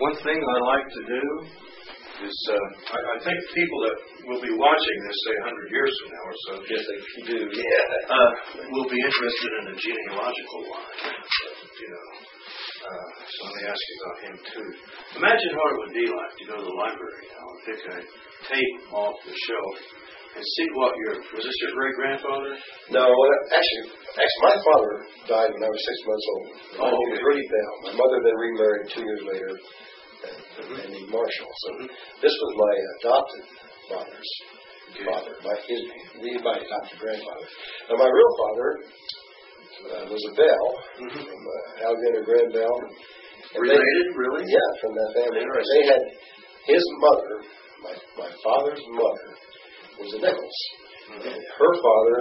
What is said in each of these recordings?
One thing I like to do is, I think people that will be watching this, say 100 years from now or so, Yes, they do. will be interested in a genealogical line. So let me ask you about him too. Imagine what it would be like to go to the library now and pick a tape off the shelf and see what was this your great-grandfather? No, well, actually, my father died when I was 6 months old. My name was Rudy Bell. My mother then remarried 2 years later, named Marshall. So this was my adopted father's father, my adopted grandfather. Now, my real father was a Bell, from Alexander Graham Bell. Related, really? Yeah, from that family. They had his mother, my father's mother, was a Nichols. And her father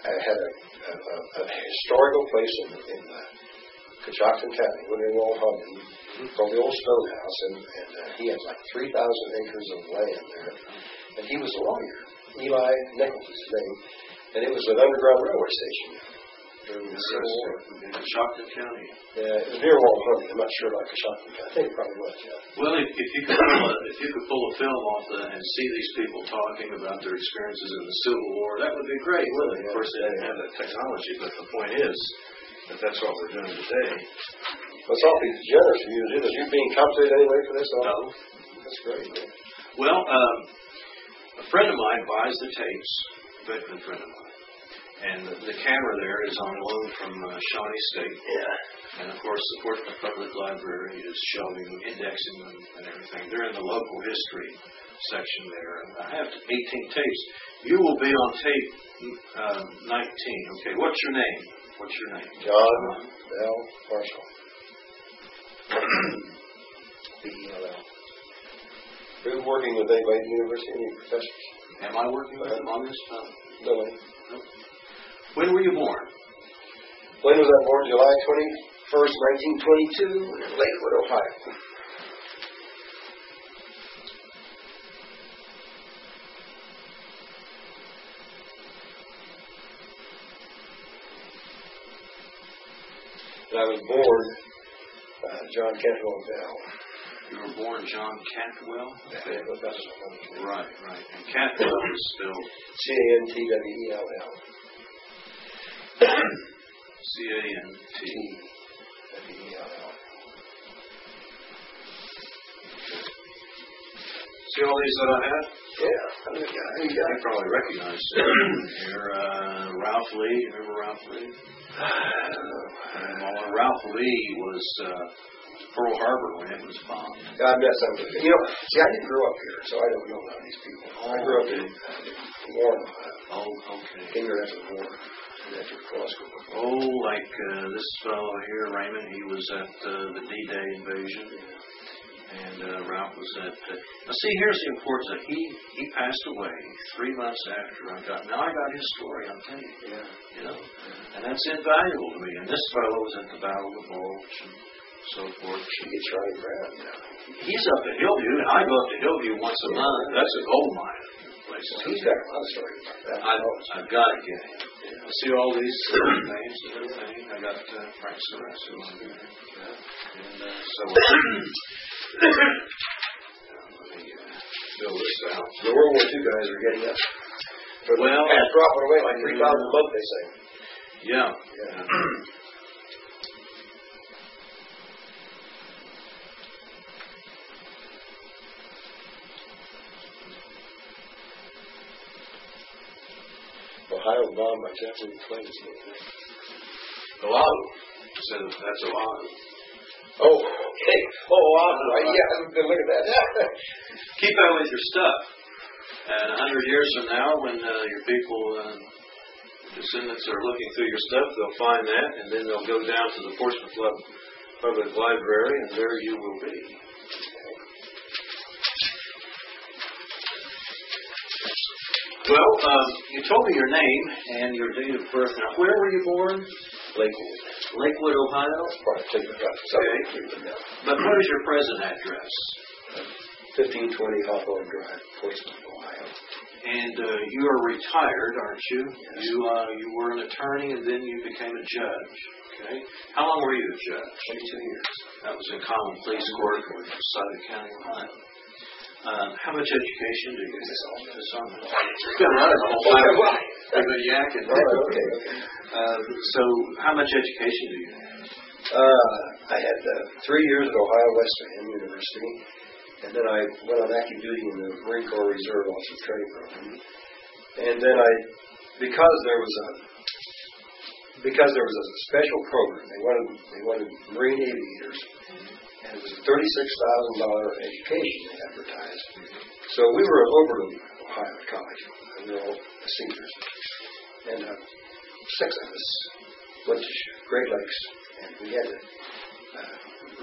had a historical place in Coshocton County, Winterwall, Humming, called the Old Stone House, and he had like 3,000 acres of land there. And he was a lawyer. Eli Nichols is his name. And it was an underground railway station during the Civil War. In Coshocton County. Yeah, it was near Walhalla. I'm not sure about Coshocton County. I think it probably was, yeah. Well, if you could pull a film off and see these people talking about their experiences in the Civil War, that would be great. Well, of course, they didn't have that technology, but the point is that that's what we're doing today. Well, it's awfully generous of you to do this. Are you being compensated anyway for this? No. That's great. Man. Well, a friend of mine buys the tapes, a veteran friend of mine. And the camera there is on loan from Shawnee State. Yeah. And, of course, the Portsmouth Public Library is shelving, indexing them and everything. They're in the local history section there. And I have 18 tapes. You will be on tape 19. Okay, what's your name? What's your name? John Bell Marshall. B-E-L-L. Are you working with anybody at the university, any professors? Am I working with them on this? No way. No. When were you born? When was I born? July 21st, 1922, in Lakewood, Ohio. And I was born John Cantwell Bell. You were born John Cantwell? Okay. Right. And Cantwell is spelled C-A-N-T-W-E-L-L. C-A-N-T-W-E-L-L. See all these that I have? Yeah. You probably recognize them. Here, Ralph Lee. You remember Ralph Lee? Ralph Lee was Pearl Harbor when it was bombed. I met some of them. See, I didn't grow up here, so I don't know a lot of these people. I grew up in Warren, Ohio. Oh, okay. Came here after the war, after law school. Oh, like this fellow here, Raymond, he was at the D-Day invasion. And Ralph was at... now, see, here's the importance that he passed away 3 months after I got... Now, I got his story on tape. Yeah. And that's invaluable to me. And this fellow was at the Battle of the Bulge and so forth. He gets right around now. He's up at Hillview, and I go up to Hillview once a month. That's a gold mine place. Well, he's got a lot of stories about that. I've got to get him. I see all these names and everything. I got Frank Cereso on there. And so... let me fill this out. The World War II guys are getting up. Well, dropping away like 3,000 a month, they say. Yeah. Ohio bombed by Japanese planes. Oahu. So that's Oahu. Oh, okay. Oh, Oahu. Yeah, I'm going to look at that. Keep that with your stuff. And 100 years from now, when your people, descendants are looking through your stuff, they'll find that, and then they'll go down to the Portsmouth Public Library, and there you will be. Well, you told me your name and your date of birth. Now, where were you born? Lakewood. Lakewood, Ohio? Okay. But what is your present address? 1520 Hawthorne Drive, Portsmouth, Ohio. And you are retired, aren't you? Yes. You were an attorney and then you became a judge. Okay. How long were you a judge? 22 years. That was in Common Pleas Court for Southern County, Ohio. How much education do you get? Just on that. Been running a whole lot of yakking. Okay. So, how much education do you have? I had 3 years at Ohio Wesleyan University, and then I went on active duty in the Marine Corps Reserve Officer Training Program. And then because there was a special program, they wanted Marine aviators, and it was a $36,000 education they advertised. So we were at Oberlin, Ohio College, and we were all seniors, and 6 of us went to Great Lakes, and we had to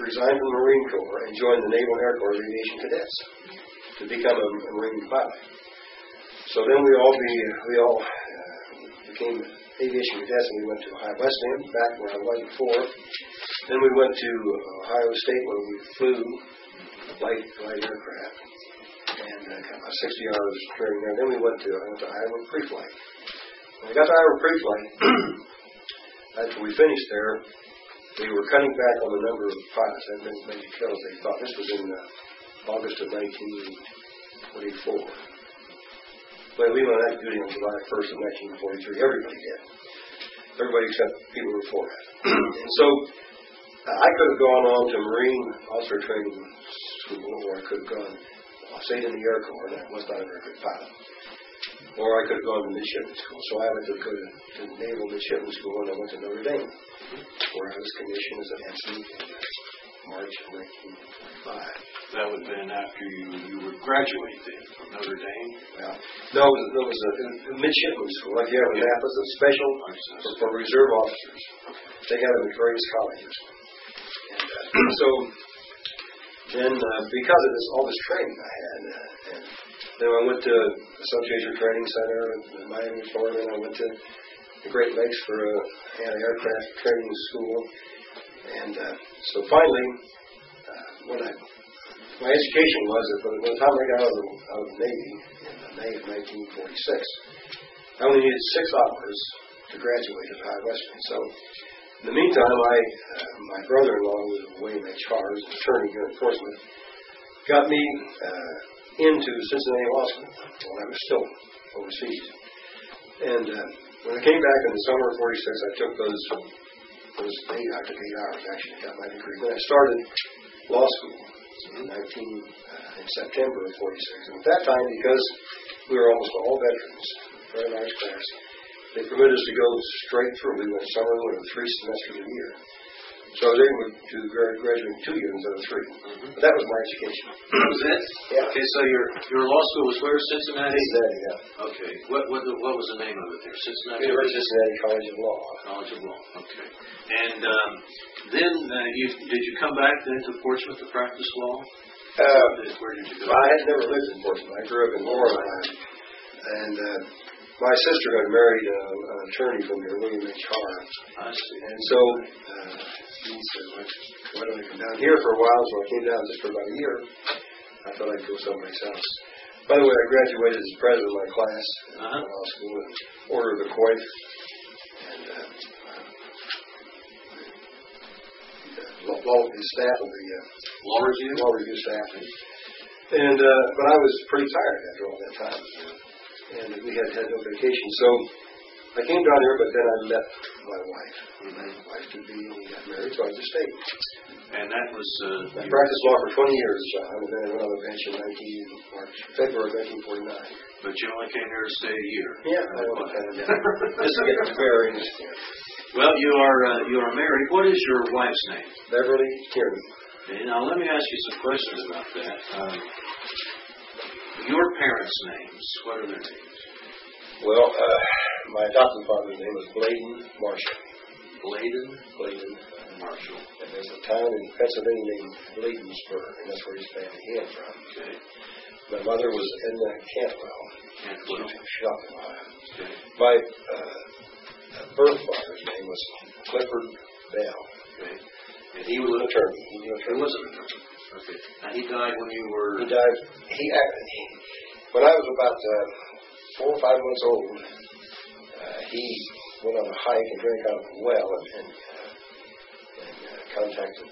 resign from the Marine Corps and join the Naval Air Corps Aviation Cadets to become a Marine pilot. So then we all became aviation cadets, and we went to Ohio Wesleyan, back where I was before. Then we went to Ohio State, where we flew light aircraft, and got about 60 hours training there. Then I went to Iowa Pre-Flight. When we got to Iowa Pre-Flight, after we finished there, they were cutting back on the number of pilots that had been maybe killed. They thought this was in August of 1924. But we went on active duty on July 1st of 1943. Everybody did. Everybody except people before that. And so I could have gone on to Marine Officer Training School, or I could have stayed in the Air Corps, and I was not a very good pilot. Or I could have gone to midshipman school. So I went to Naval Midshipman School, and I went to Notre Dame, where I was commissioned as an ensign in March of 1945. That would have been after you would graduate then from Notre Dame? Well, no, it was a midshipman school, like you have in Annapolis, a special for reserve officers. They got them at various colleges. And so then, because of all this training I had, and then I went to Association Training Center in Miami, Florida, and I went to the Great Lakes for an anti-aircraft training school. And so finally, my education was that by the time I got out of the Navy in May of 1946, I only needed 6 hours to graduate at Ohio Wesleyan. So in the meantime, my brother-in-law was William H. Farr, an attorney here in Portsmouth, got me into Cincinnati Law School when I was still overseas. And when I came back in the summer of 46, I took those 8 hours actually, got my degree. Then I started law school in September of 46. And at that time, because we were almost all veterans, very large class, they permitted us to go straight through. We went summer and winter, 3 semesters a year. So I was able to graduate in 2 years instead of 3. But that was my education. Was it? Yeah. Okay, so your law school was where? Cincinnati? Cincinnati, yeah. Okay. What was the name of it there? Cincinnati? University of Cincinnati College of Law. College of Law. Okay. And then did you come back then to Portsmouth to practice law? Where did you go? I had never lived in Portsmouth. I grew up in Florida. And my sister had married an attorney from here, William H. Farr. I see. And so he said, why don't I come down here for a while? So I came down just for about a year. I thought I'd go someplace else. By the way, I graduated as president of my class in law school in Order of the Coif. And the staff of the law review staff. And but I was pretty tired after all that time. And we had no vacation. So I came down here, but then I met my wife. My wife to be, and we got married, so I just stayed. And that was... I practiced law for 20 years, John, and then I went on the bench in February of 1949. But you only came here to stay a year. Yeah, I went just to get the bearings. Well, you are married. What is your wife's name? Beverly Tierney. Okay, now let me ask you some questions about that. Your parents' names, what are their names? Well, my adopted father's name was Bladen Marshall. Bladen Marshall. And there's a town in Pennsylvania named Bladensburg, and that's where his family came from. Okay. My mother was Edna Cantwell. Cantwell. Chicago, Ohio. Okay. My birth father's name was Clifford Bell. Okay. And he was an attorney. He was an attorney. Okay. Now he died when you were... He died... When I was about 4 or 5 months old, he went on a hike and drank out of a well, and contacted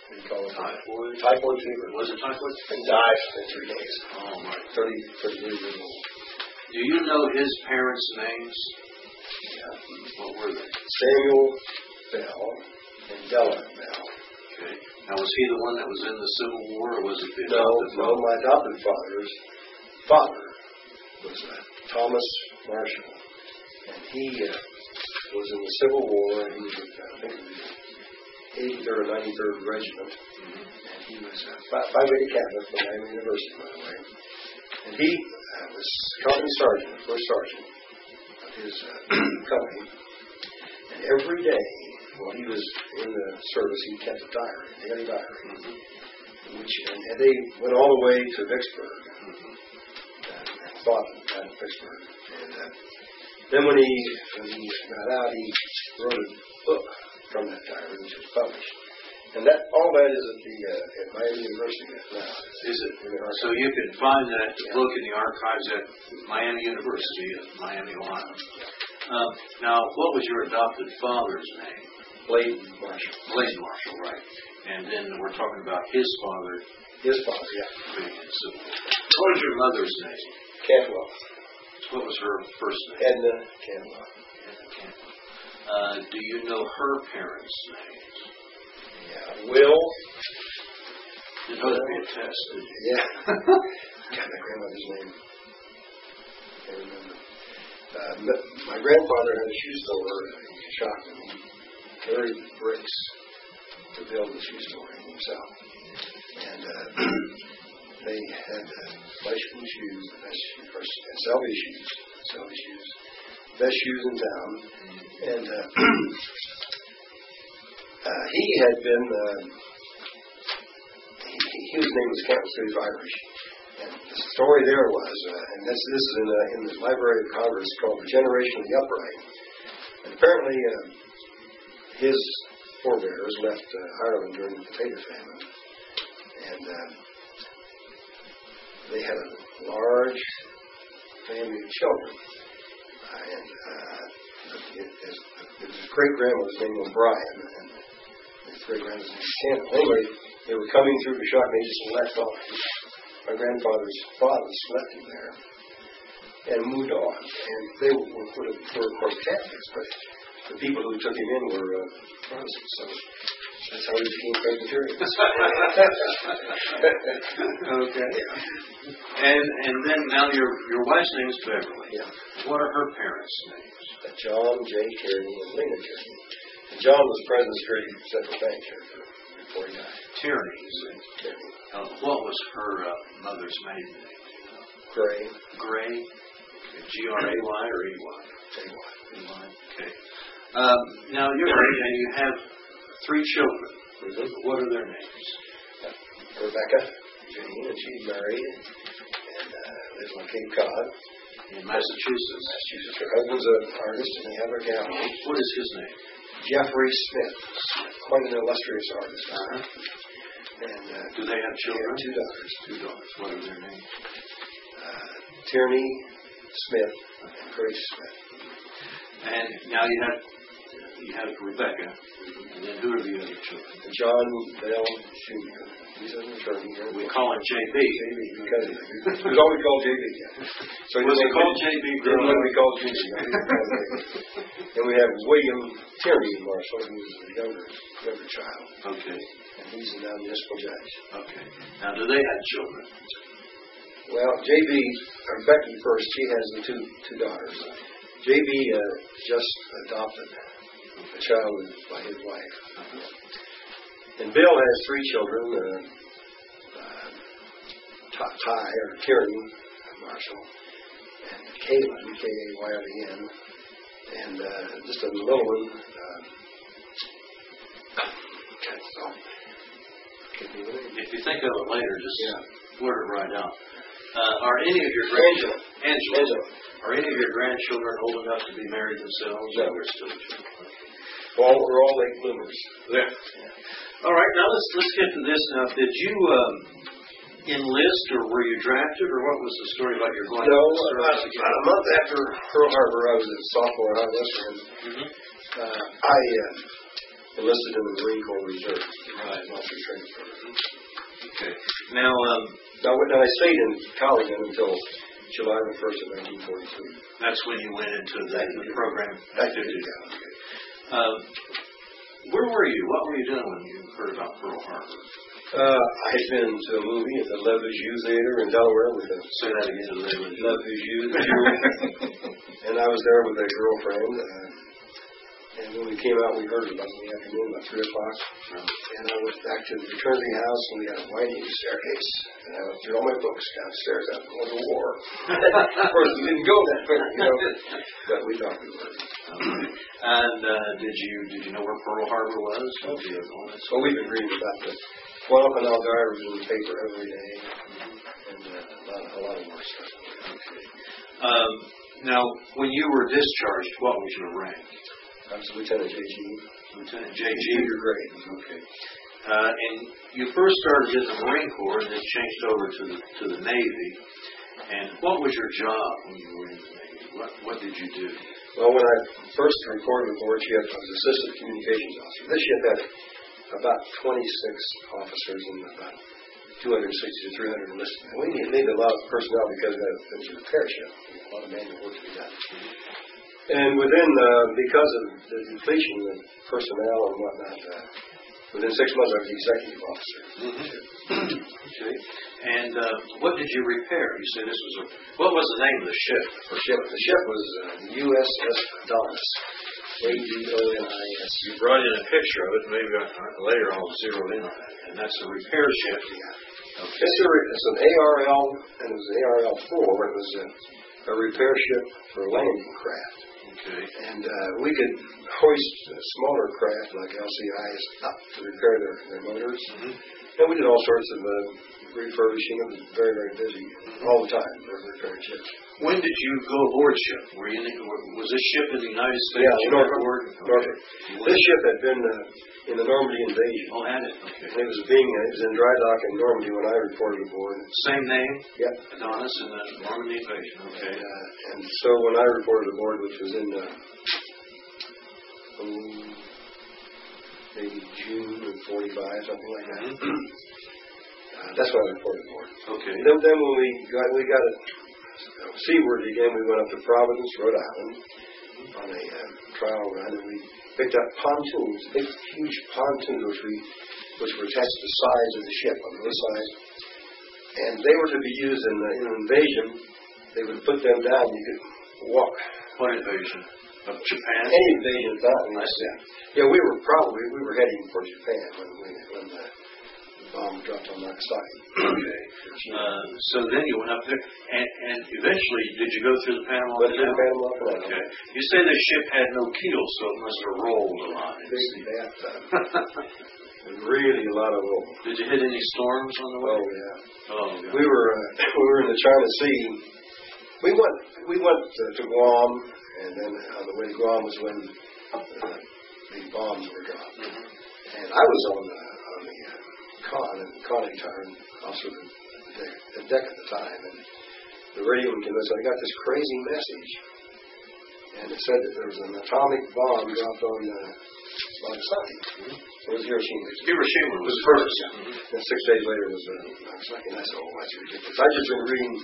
what do you call it? Typhoid? Typhoid fever. Was it typhoid? And died within 3 days. Oh, my. 33 years old. Do you know his parents' names? Yeah. What were they? Samuel Bell and Della Bell. Okay. Now, was he the one that was in the Civil War, or was it the No, adopted father? my adopted father's father was Thomas Marshall. And he was in the Civil War, and he was with, I think, the 83rd or 93rd Regiment. Mm-hmm. And he was a Phi-Beta Kappa from Miami University, by the way. And he was company sergeant, first sergeant of his company. And every day while he was in the service, he kept a diary, a daily diary. Mm-hmm. And they went all the way to Vicksburg, Mm-hmm. and fought at Vicksburg. And then when he got out, he wrote a book from that diary, which was published. And all that is at Miami University now. Is it? So you can find that book in the archives at Miami University in Miami, Ohio. Now, what was your adopted father's name? Bladen Marshall. Bladen Marshall, right. And then we're talking about his father. His father, yeah. So, what was your mother's name? Cantwell. What was her first name? Edna Cantwell. Edna Cantwell. Do you know her parents' names? Yeah. Will. It must be a test. Yeah. God, my grandmother's name. I can't remember. My grandfather had a shoe store in Coshocton. He carried bricks to build the shoe store himself. And they had Fleischmann shoes, the best shoes, and Selby shoes, best shoes in town. And he had been, his name was Campbell, so he was Irish. And the story there was, and this is in the Library of Congress, called The Generation of the Upright. And apparently his forebears left Ireland during the potato famine. And they had a large family of children. And his great-grandmother's name was Brian, and his great-grandmother's name was Campbell. Anyway, they were coming through the shock, and they just left off. My grandfather's father left him there and moved on. And they were of course, Catholics, but the people who took him in were Protestants. So that's how he became Presbyterian. Okay. And then now your wife's name is Beverly. Yeah. What are her parents' names? John J. Tierney and Lena Tierney. And John was president of Security Central Bank here before he died. Tierney, you say? Tierney. What was her mother's maiden name? Gray. Gray? G-R-A-Y or E-Y? A-Y. E-Y. Okay. Now you're married and you have 3 children. Mm-hmm. What are their names? Rebecca, Jane, and she's married and lives on Cape Cod. In Massachusetts. Her husband's an artist and they have a gallery. What is his name? Jeffrey Smith, quite an illustrious artist. And do they have children? They have 2 daughters. 2 daughters. What are their names? Tierney Smith and Grace Smith. And now you have Rebecca. And then who are the other children? John Bell Jr. He's an attorney. We call him JB. JB, because he was always called JB. So was he called JB? Growing up, we called JB. And we have William Tierney Marshall, who's the younger child. Okay. And he's a now municipal judge. Okay. Now, do they have children? Well, JB, or Becky first, she has the two daughters. JB just adopted a child by his wife. And Bill has 3 children, Ty, or Tierney Marshall, and Kaylin, K-A-Y-L-E-N, and just a little one, if you think of it later, just word it right out. Are any of your Angela. Are any of your grandchildren old enough to be married themselves? No. We're still children. Well, we're all late bloomers. Yeah. All right. Now let's get to this. Now, did you enlist, or were you drafted, or what was the story about your going? No, about a month after Pearl Harbor, I was a sophomore at High Western. Mm-hmm. I enlisted in the Marine Corps Reserve. Right. Officer training program. Okay. Now, Now I stayed in college until July the 1st of 1943. that's when you went into the program. Activity. Where were you? What were you doing when you heard about Pearl Harbor? I had been to a movie at the Le Bijou Theater in Delaware with a Say that again. Le Bijou Theater. And I was there with a girlfriend. And when we came out, we heard about it in the afternoon, about 3 o'clock. And I went back to the fraternity house, and we had a winding staircase. And I went through all my books downstairs after going to war. Of course, we didn't go that way, but we thought we were. And did you know where Pearl Harbor was? Well, we've been reading about the Guadalcanal Diary was in the paper every day, and a lot of more stuff. Okay. Now, when you were discharged, what was your rank? I was Lieutenant J.G. Lieutenant J.G. Junior grade. Okay. And you first started in the Marine Corps and then changed over to the Navy. And what was your job when you were in the Navy? What did you do? Well, when I first reported aboard ship, I was Assistant Communications Officer. This ship had about 26 officers and about 260 to 300 enlisted. And we needed a lot of personnel because it was a repair ship. A lot of manual work to be done. And because of the depletion of personnel and whatnot, within 6 months I was the executive officer. Okay. And what did you repair? You said this was what was the name of the ship? The ship was the USS Adonis. Adonis. You brought in a picture of it. Maybe later I'll zero in on that. And that's a repair ship. Yeah. Okay. It's an ARL, and it was an ARL-4. It was a repair ship for landing craft. Okay. And we could hoist smaller craft like LCIs up to repair their motors. Mm-hmm. And we did all sorts of refurbishing. It was very, very busy all the time. We were repairing ships. When did you go aboard ship? Was this ship in the United States? Yeah, Norfolk. Norfolk. This ship had been in the Normandy invasion. Oh, had it? Okay. And it was in dry dock in Normandy when I reported aboard. Same name? Yep. Adonis in the Normandy invasion. Okay. And so when I reported aboard, which was in maybe June of 45, something like that. That's when I reported aboard. Okay. Then when we got it seaward again, we went up to Providence, Rhode Island, on a trial run, and we picked up pontoons, big, huge pontoons, which were attached to the sides of the ship on both sides, and they were to be used in an invasion. They would put them down. You could walk. What invasion? Of Japan? Any invasion of that. I see. Yeah, we were heading for Japan when the bomb dropped on Nagasaki. Okay. So then you went up there, and eventually, did you go through the Panama Canal? Canal? Panama Canal. Okay. You say the ship had no keel, so it must have rolled a lot. Big bathtub. Really a lot of roll. Did you hit any storms on the way? Oh yeah. Oh God. We were in the China Sea. We went to Guam, and then on the way to Guam was when the bombs were dropped. Mm-hmm. And I was on the conning tower, and also the deck at the time, and the radio came on. I got this crazy message, and it said that there was an atomic bomb dropped on Nagasaki. It was Hiroshima. Hiroshima was first. Mm-hmm. And 6 days later it was Nagasaki. And I said, oh, that's ridiculous. I just been reading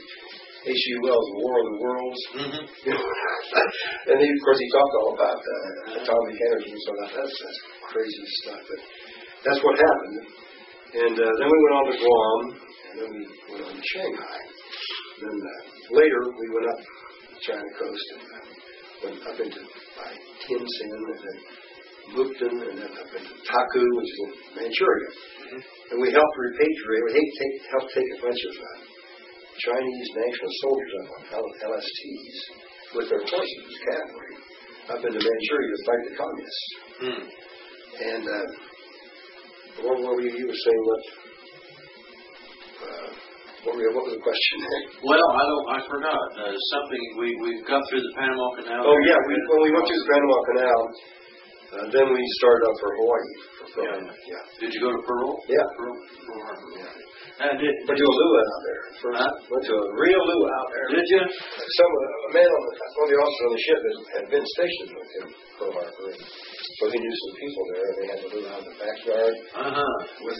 H.G. Wells' War of the Worlds. Mm-hmm. And of course, he talked all about atomic energy and so on. That's crazy stuff. But that's what happened. And then we went on to Guam, and then we went on to Shanghai. Then later, we went up the China coast and went up into Tientsin, and then Mukden, and then up into Taku, which is in Manchuria. Mm-hmm. And we helped repatriate, helped take a bunch of Chinese national soldiers up on LSTs with their horses, cavalry, up into Manchuria to fight the communists. Mm. And what were you were saying? What was the question? Well, I forgot. Something we got through the Panama Canal. Oh yeah, when we went through the Panama Canal, Then we started up for Hawaii. Yeah. Did you go to Pearl? Yeah. Pearl Harbor. Yeah. Did to a luau out there. First, went to a real luau out there. Did you? A man one of the officers on the ship had been stationed with him at Pearl Harbor. So he knew some people there, and they had a luau in the backyard with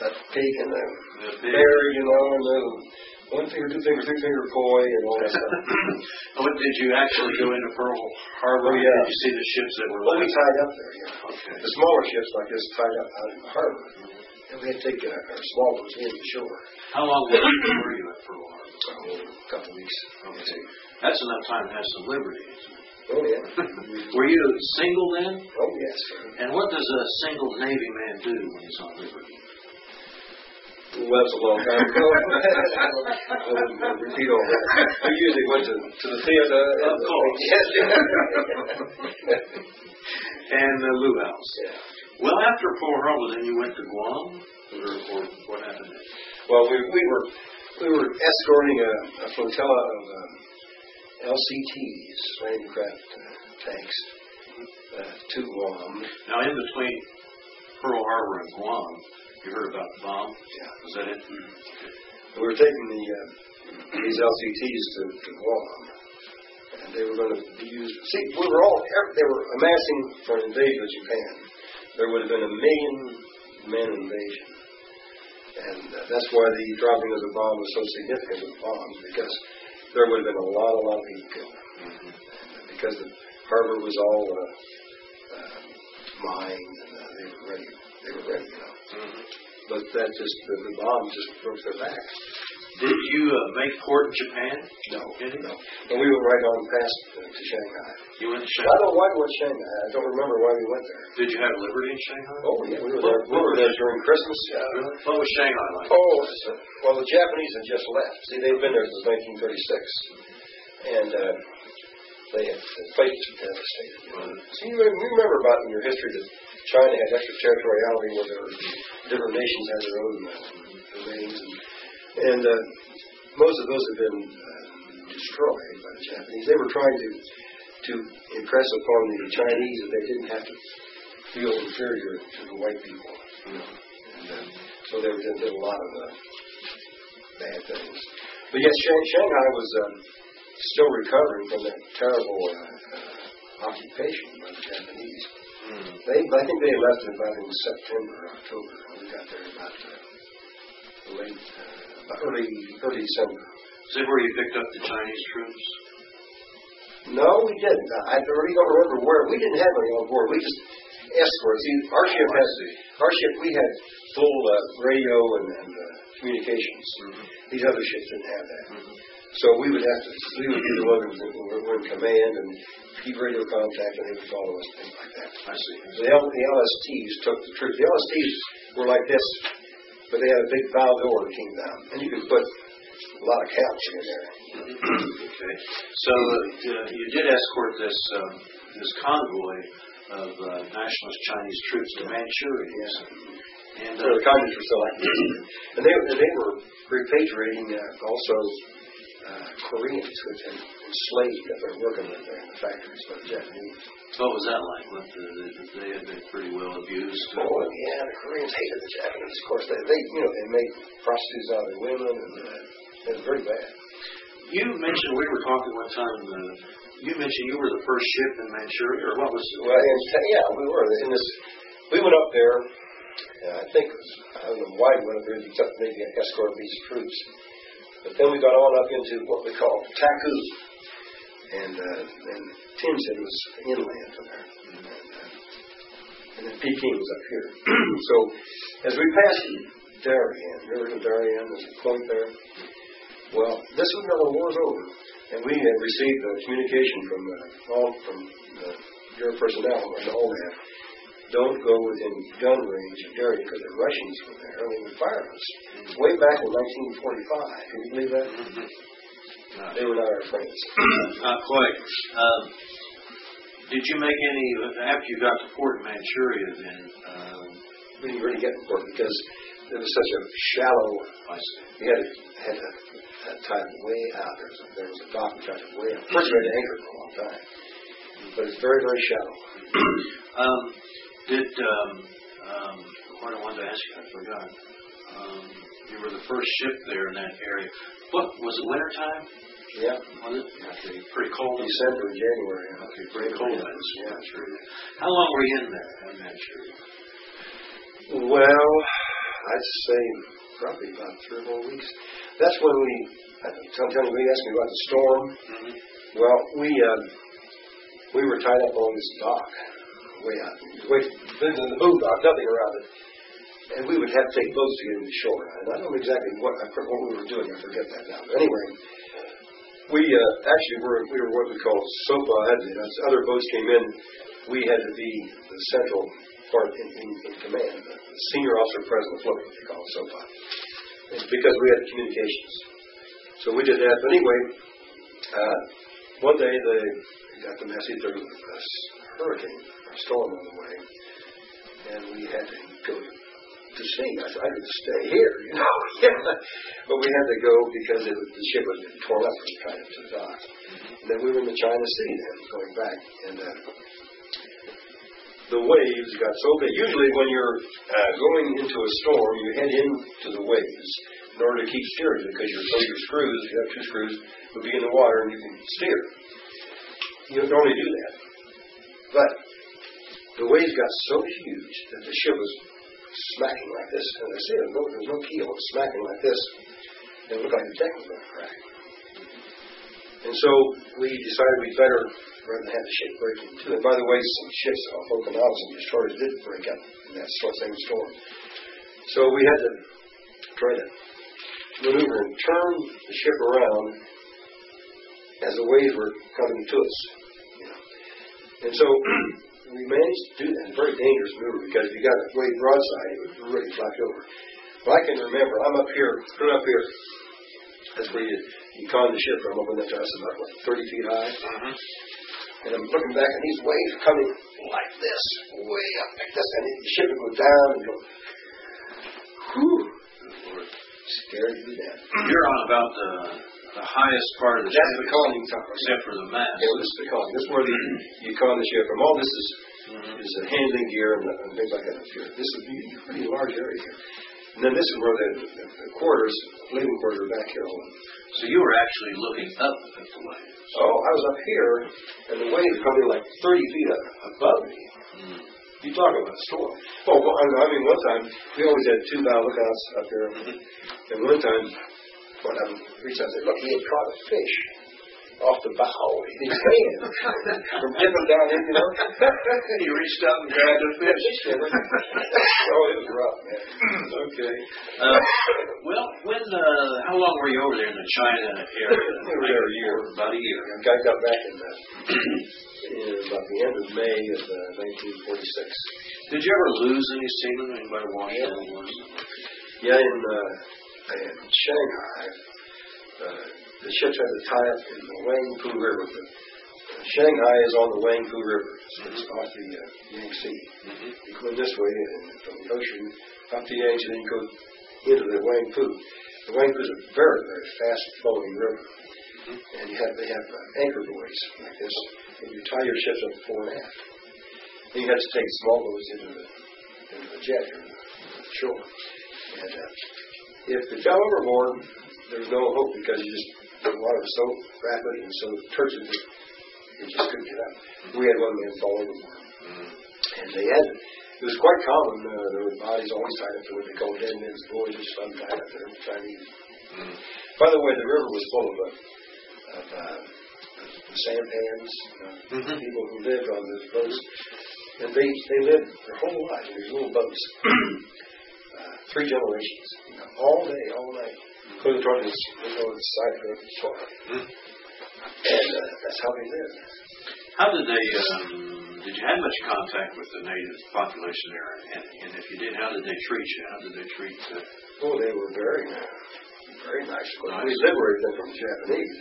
that cake and the bear, and the 1 finger, 2 finger, 3 finger koi and all that stuff. Did you actually go into Pearl Harbor? Oh, yeah. Did you see the ships that were left? We tied up there, yeah. Okay. The smaller ships like this tied up out in the harbor. And we had to take our small boats in the shore. How long were you at Pearl Harbor? A couple of weeks. Okay. That's enough time to have some liberty. Oh, yeah. Were you single then? Oh, yes. And what does a single Navy man do when he's on liberty? Well, that's a long time ago. I'll repeat all that. I usually went to the theater. Of course. Yes. And the luau's. Yeah. Well, after Pearl Harbor, then you went to Guam, or what happened there? Well, we were escorting a flotilla of LCTs, landing craft tanks, to Guam. Now, in between Pearl Harbor and Guam, you heard about the bomb? Yeah. Was that it? We were taking these LCTs to Guam, and they were going to be used. See, they were amassing for an invasion of Japan. There would have been 1 million men invasion, and that's why the dropping of the bomb was so significant with bombs, because there would have been a lot of people killed, because the harbor was all mined, and they were ready, But that the bomb just broke their back. Did you make port in Japan? No. And we went right on past to Shanghai. You went to I Shanghai? don't know why we went to Shanghai. I don't remember why we went there. Did you have liberty in Shanghai? Oh, yeah, we were there during Christmas. Really? What was Shanghai like? Oh, well, the Japanese had just left. See, they'd been there since 1936. And they had the place was devastated. See, you remember about in your history that China had extraterritoriality where there were different nations had their own domains. And most of those have been destroyed by the Japanese. They were trying to impress upon the Chinese that they didn't have to feel inferior to the white people. And so they did a lot of bad things. But yes, Shanghai was still recovering from that terrible occupation by the Japanese. I think they left it about in September or October. We got there about early December. Is that where you picked up the Chinese troops? No, we didn't. I really don't remember where. We didn't have any on board. We just escorted. See, our ship, we had full radio and communications. These other ships didn't have that. So we would be the ones who were in command and keep radio contact, and they would follow us, things like that. I see. The LSTs took the troops. The LSTs were like this, but they had a big valve door that came down, and you could put a lot of counts in there. Okay. So you did escort this convoy of nationalist Chinese troops to Manchuria. Yeah. And the communists were selected. And they were repatriating also Koreans who had been enslaved that were working in the factories by the Japanese. What was that like? They had been pretty well abused. Oh, yeah, the Koreans hated the Japanese. Of course, they made prostitutes out of their women, and it was very bad. You mentioned, we were talking one time, you mentioned you were the first ship in Manchuria, or what was it? Well, yeah, we were. We went up there, I think, I don't know why we went up there, except maybe escort these troops. But then we got on up into what we call Taku. And Tim said it was inland from there. And then Peking was up here. So as we passed Darien, River to Darien, there's a point there. Well, this was now the war's over. And we had received communication from your personnel and all that. Don't go within gun range of Darien because the Russians were there and they would fire us. Way back in 1945. Can you believe that? They were not our friends. Not quite. Did you make any, after you got to Port Manchuria then? We didn't really get to port because there was such a shallow, we had to tie it way out. There was a dock we tried to way out. First we had to anchor for a long time. but it's very, very shallow. What I wanted to ask you, I forgot. You were the first ship there in that area. What, was it winter time? Yeah. Was it? Okay, pretty cold. December, January. Okay, pretty cold. Yeah, sure. How long were you in there on that trip? Well, I'd say probably about 3 or 4 weeks. That's when I'm telling you, you asked me about the storm. Mm-hmm. Well, we were tied up on this dock, way out, in the boom dock, nothing around it. And we would have to take boats to get to the shore. And I don't know exactly what we were doing. I forget that now. But anyway, we were what we call SOPA. As other boats came in, we had to be the central part in command. The senior officer president float, what they call it, SOPA. It's because we had communications. So we did that. But anyway, one day they got the message there was a hurricane, a storm on the way, and we had to go to sea. I said, I could stay here, you know. But we had to go because the ship was torn up and tied up to the dock. And then we were in the China Sea then, going back. And the waves got so big. Usually when you're going into a storm, you head into the waves in order to keep steering, because your screws, if you have 2 screws, will be in the water and you can steer. You don't normally do that. But the waves got so huge that the ship was smacking like this. And I say, there was no keel. It was smacking like this. And it looked like the deck was going to crack. And so we decided we'd better, rather than have the ship break in two. And by the way, some ships off Okinawa and destroyers did break up in that same storm. So we had to try to maneuver and turn the ship around as the waves were coming to us. You know. And so we managed to do that. It's a very dangerous maneuver because if you got a wave broadside, it would really fly over. But I can remember, I'm up here, that's where you con the ship from, up in the dress about 30 feet high. Mm-hmm. And I'm looking back, and these waves coming like this, way up like this, and the ship would go down and go, whew, scared to death. You're on about the highest part of the ship. That's the conning tower. Except for the mast. Yeah, this is the conning. This is where you con the ship from. All this is a handling gear and things like that up here. This is a pretty large area here. And then this is where the quarters, living quarters, are back here. So you were actually looking up at the waves. Oh, I was up here, and the waves coming like 30 feet above me. Mm. You talk about a storm. Oh, well, I mean, one time, we always had 2 bow lookouts up here. And one time, when I reached out and said, look, he had caught a fish off the bow in his hand from dipping down in, you know. He reached out and grabbed a fish. Oh, it was rough, man. Okay. Well, how long were you over there in the China area? We were there a year. About a year. I got back in about the end of May of 1946. Did you ever lose any seamen? Anybody watch any wars? Yeah, in Shanghai, the ships had to tie up in the Wangpu River. Shanghai is on the Wangpu River. So it's off the Yangtze. You go this way from the ocean up the Yangtze, and then you go into the Wangpu. The Wangpu is a very, very fast-flowing river. And they have anchor buoys like this. And you tie your ships up fore and aft. Then you have to take small boats into the jet or the shore. And if they fell overboard, there's no hope because the water was so rapid and so turgid that you just couldn't get up. We had one man fall overboard. And it was quite common. There were bodies always tied up to what they call dead men's buoys, which some tied up there Chinese. By the way, the river was full of sampans, people who lived on those boats. And they lived their whole lives in these little boats. 3 generations. All day, all night. Go to the toilets, go to the side of the toilet. And that's how they lived. How did did you have much contact with the native population there? And if you did, how did they treat you? How did they treat Oh, they were very, very nice. We liberated them from the Japanese.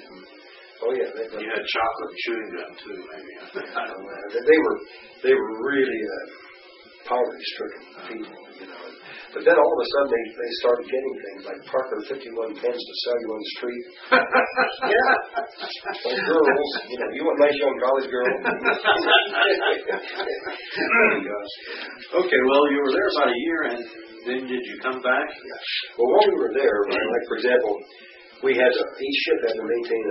Oh, yeah. You had chocolate and chewing gum, too, maybe. I don't know. They were really poverty-stricken people, you know. But then all of a sudden they started getting things like Parker 51 pens to sell you on the street. Yeah. Like girls, you want a nice young college girl. Oh, gosh. Okay, well, you were there about a year, and then did you come back? Yeah. Well, while we were there, like for example, we had each ship had to maintain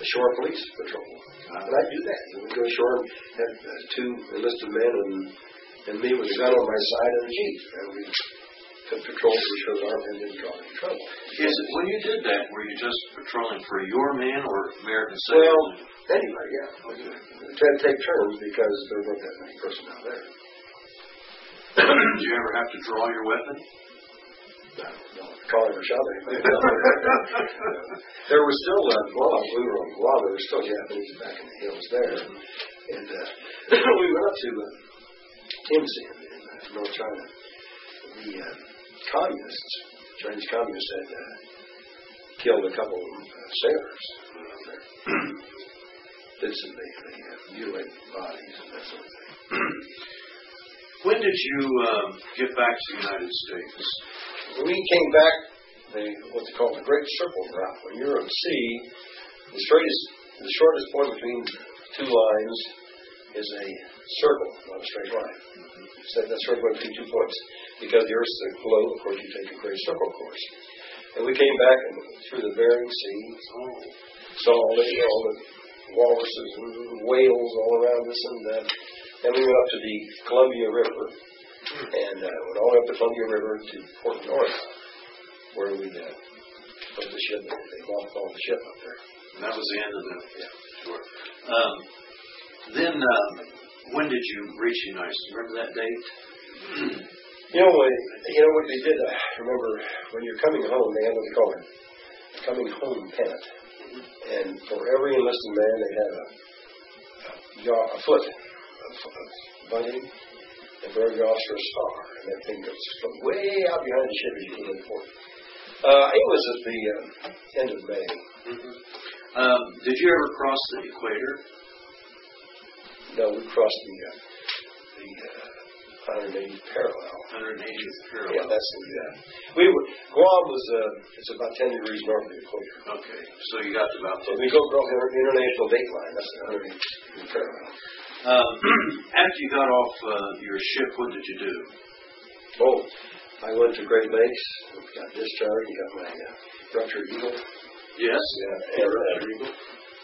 a shore police patrol. And I'd do that. We'd go ashore and have two enlisted men and me with a gun on my side and a jeep. And we took patrol to be sure that our men didn't draw any trouble. Yes, when you did that, were you just patrolling for your men or American sailors? Well, anyway, yeah. We tried to take turns because there weren't that many personnel there. Did you ever have to draw your weapon? No, calling or shot anybody. There was still, while we were on Guam, there were still Japanese back in the hills there. And we went up to Tientsin in North China. The communists, Chinese communists, had killed a couple of sailors. Did some, they mutilated bodies and that sort of thing. When did you get back to the United States? We came back, what they call the Great Circle route. When you're at sea, the shortest point between two lines is a circle, not a straight line. So that's circle between 2 points. Because the Earth's a globe, of course, you take a Great Circle course. And we came back through the Bering Sea, saw all the walruses and whales all around us, and then we went up to the Columbia River, and went all the way up the Columbia River to Port North, where we put the ship, they locked all the ship up there. And that was the end of the... Yeah, sure. Then, when did you reach the United States? Remember that date? What they did, I remember when you're coming home, they had what they call a coming home pennant. And for every enlisted man, they had a foot of bunting, and for every officer a star. And that thing goes way out behind the ship as you came in port. It was at the end of May. Mm-hmm. Did you ever cross the equator? No, we crossed the 180th parallel. 180th parallel. Yeah, that's Guam was, it's about 10 degrees north of the equator. Okay, so you got to about... So we go across the international date line, that's the 180th parallel. After you got off your ship, what did you do? Oh, I went to Great Lakes, got discharged, got my ruptured eagle. Yes? Yeah, and ruptured eagle.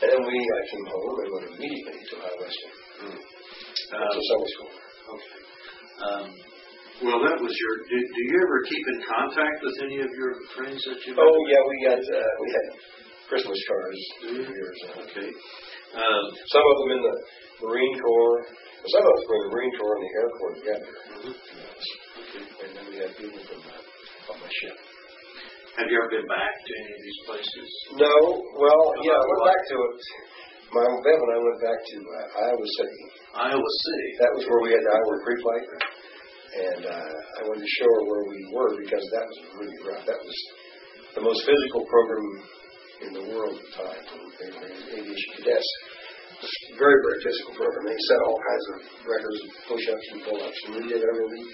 And then I came home and went immediately to High Western. To summer school. Okay. Well, that was your... Do you ever keep in contact with any of your friends that you... Oh, yeah, we had Christmas cards through the years. Okay. Some of them in the Marine Corps. Some of us were in the Marine Corps and the Air Corps together. Okay. And then we had people from on my ship. Have you ever been back to any of these places? No. Well, yeah, I went back to it. My Uncle Bev and I went back to Iowa City. Iowa City. That was where we had the Iowa Creek fight. And I went ashore where we were because that was really rough. That was the most physical program in the world at the time for aviation cadets. Very, very physical program. They set all kinds of records, push-ups and pull-ups, and we did everything.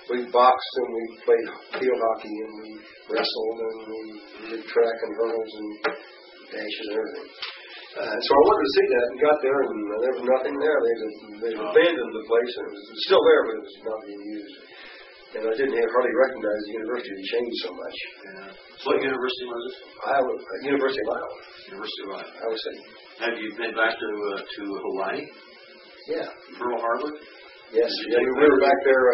We boxed and we played field hockey and we wrestled and we did track and hurdles and dashes and everything. So I wanted to see that and got there and there was nothing there. They abandoned the place and it was still there, but it was not being used. And I didn't hardly recognize the university. It changed so much. Yeah. What university was it? Iowa, University of Iowa. University of Iowa. Iowa City. Have you been back to Hawaii? Yeah. Pearl Harbor? Yes. Yeah, we were back there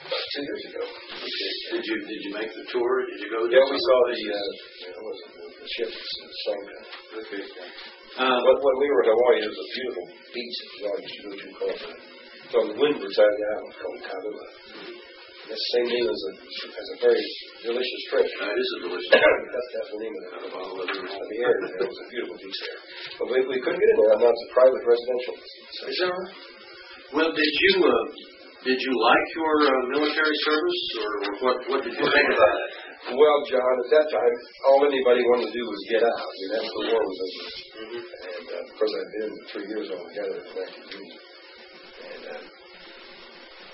2 years ago. Okay. Did you make the tour? Did you go? Yeah, we saw the ship sunk. Okay. But when we were in Hawaii, there was a beautiful beach that we all used to go to called it's on the windward side of the island called Kailua. That's the same name as a very delicious trip. It is a delicious trip. That's the name of it. The area there was a beautiful beach there. But we couldn't get in there. Now it's a private residential. Is that right? Well, did you like your military service, or what did you think about it? Well, John, at that time, all anybody wanted to do was get out. I mean, that's the war was over. And of course, I'd been 3 years altogether in active duty. And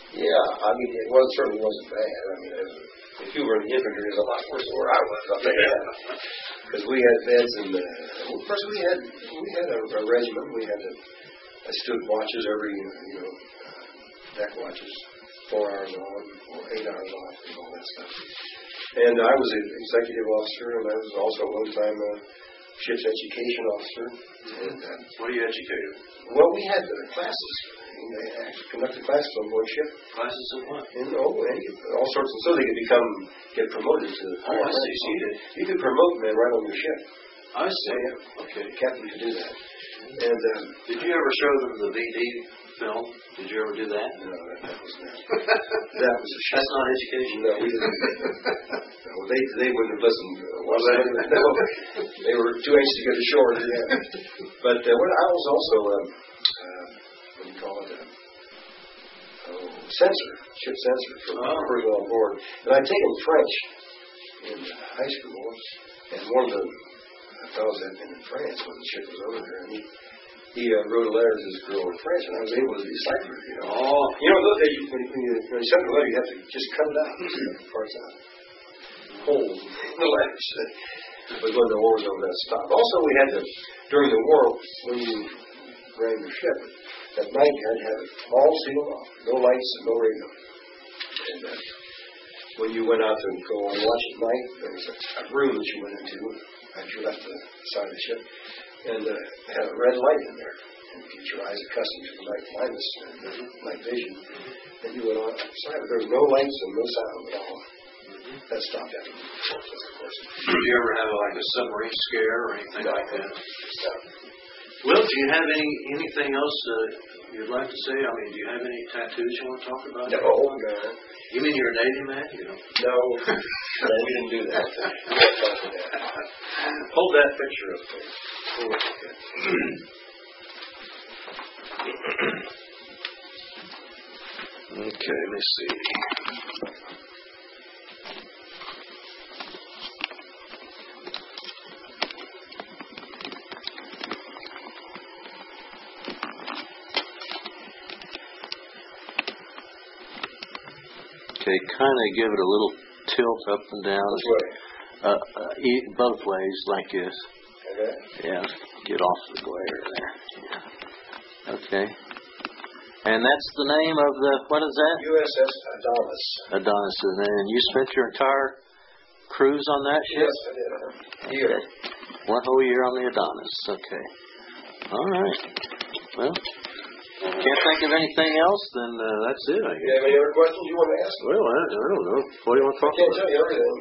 Yeah, I mean, certainly wasn't bad. I mean, if you were in the infantry, it was a lot worse than where I was. I'll tell you that. Because we had beds and, first we had a regiment. We had I stood watches every, deck watches, 4 hours on or 8 hours off and all that stuff. And I was an executive officer, and I was also a one-time ship's education officer. And, what are you educated? Well, we had classes. They actually conducted classes on board ship. Classes in what? All sorts, and so they could get promoted to. Oh, I see. So you could promote men right on your ship. I see. Okay. The captain could do that. And did you ever show them the VD film? Did you ever do that? No, that was not. That was a ship. That's not education. No, we didn't. No, they wouldn't have listened. No, they were too anxious to get ashore. Yeah. But I was also what do you call it? Ship censor for crew on board. And I'd taken French in high school, and one of the fellows had been in France when the ship was over there, and he wrote a letter to this girl in French, and I was able to decipher it. Oh, those days when you send a letter, you have to just cut it out, parts out, hold the letters. But when the war was over, that stopped. Also, we had to during the war when you ran your ship. At night, you had to have it all sealed off, no lights and no radio. And when you went out to go on watch at night, there was a room that you went into after you left the side of the ship, and it had a red light in there, and to get your eyes accustomed to the night blindness and night vision. Then you went on outside, but there was no lights and no sound at all. That stopped after the war, of course. Did you ever have like a submarine scare or anything like that? No. Will, do you have anything else you'd like to say? I mean, do you have any tattoos you want to talk about? No. You mean you're a Navy man? No, we didn't do that. Hold that picture up there. Okay, let me see. Okay, kind of give it a little tilt up and down. Both ways, like this. Okay. Yeah, get off the glare there. Yeah. Okay. And that's the name of what is that? USS Adonis. Adonis. And you spent your entire cruise on that ship? Yes, I did. Year. One whole year on the Adonis. Okay. All right. Well, can't think of anything else, then that's it, I guess. You have any other questions you want to ask? Well, I don't know. What do you want to talk about? I can't tell you everything.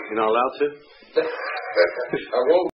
You're not allowed to? I won't.